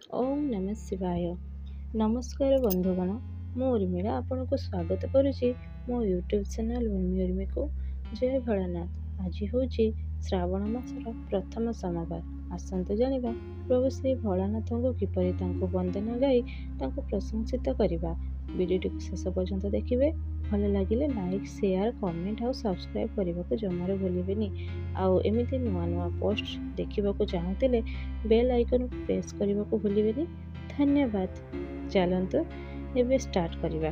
ओम नमः शिवाय। नमस्कार बंधुगण, मु उर्मिला आपनको स्वागत करुच्ची मो यूट्यूब चैनल उर्मी को। जय भोलानाथ। आज हूँ श्रावण मासर प्रथम सोमवार। आसतु जानिबा प्रभु श्री भोलानाथ को किपरि तांको वंदना गाई तांको प्रशंसित करवा। वीडियो को शेष पर्यंत देखिए। भल लगे लाइक शेयर कमेंट और सब्सक्राइब करने को जमार भूलें। आउ एमती नुआ नुआ पोस्ट देखा चाहूले बेल आइकन को प्रेस करने को भूलें। धन्यवाद। चलतु एबे स्टार्ट करिबा।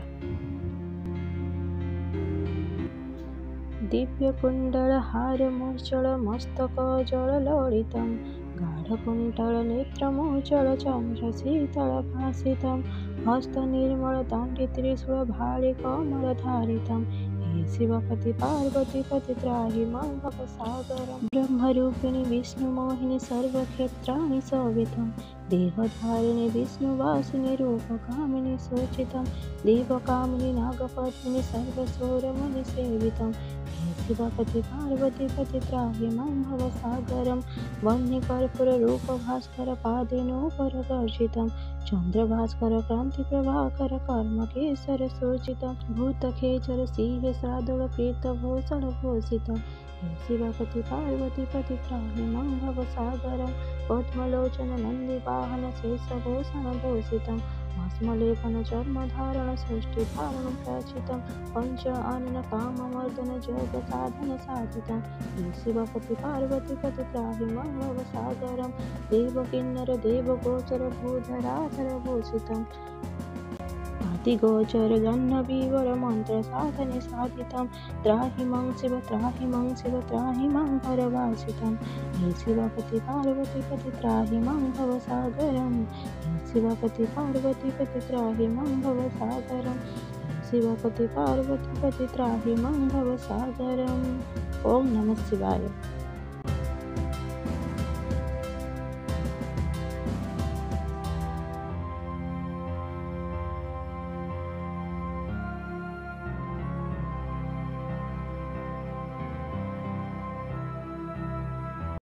दिव्य कुंडल हार मूर्चल मस्तक जल ललितम गाढ़ कुंडल नेत्र मूर्चल चंद्र शीतल भासितम हस्त निर्मल दंडी त्रिशूल भारी कमल धारितम हे शिवपति पार्वती पति त्राहि मां भवसागरम ब्रह्मरूपिणी विष्णु मोहिनी सर्वक्षेत्राणि शोभितम देहधारिणी विष्णुवासिनी रूपकामिनी शोचितम देवकामिनी नागपत्नी सर्वसौरमुनि सेवितम शिवपति पार्वती पति त्राहि मां भवसागरम वह्निकर्पूर रूप भास्कर पादेनोपर गर्जितम चंद्रभास्कर क्रांति प्रभाकर कर्म केसर शोचितम भूतखेचर सिंह सादुल प्रीत भूषण भूषितम हे शिवपति पार्वती पति त्राहि मां भवसागरम पद्मलोचन नंदी वाहन शेषभूषण भूषितम भस्मलेपन चर्मधारण सृष्टि धारण प्राचितम पंच आनन काममर्दन जग साधन साधितम हे शिवपति पार्वती पति त्राहि मां भवसागरम देवकिन्नर देवगोचर भूधराधर भूषितम गोचर गन्धवीवर मंत्र साधने साधितम त्राहि मां शिव त्राहि मां शिव त्राहि मां भरवासितम हे शिवपति पार्वती पति त्राहि मां भवसागरम हे शिवपति पार्वती पति त्राहि मां भवसागरम हे शिवपति पार्वती पति त्राहि मां भवसागरम। ओम नमः शिवाय।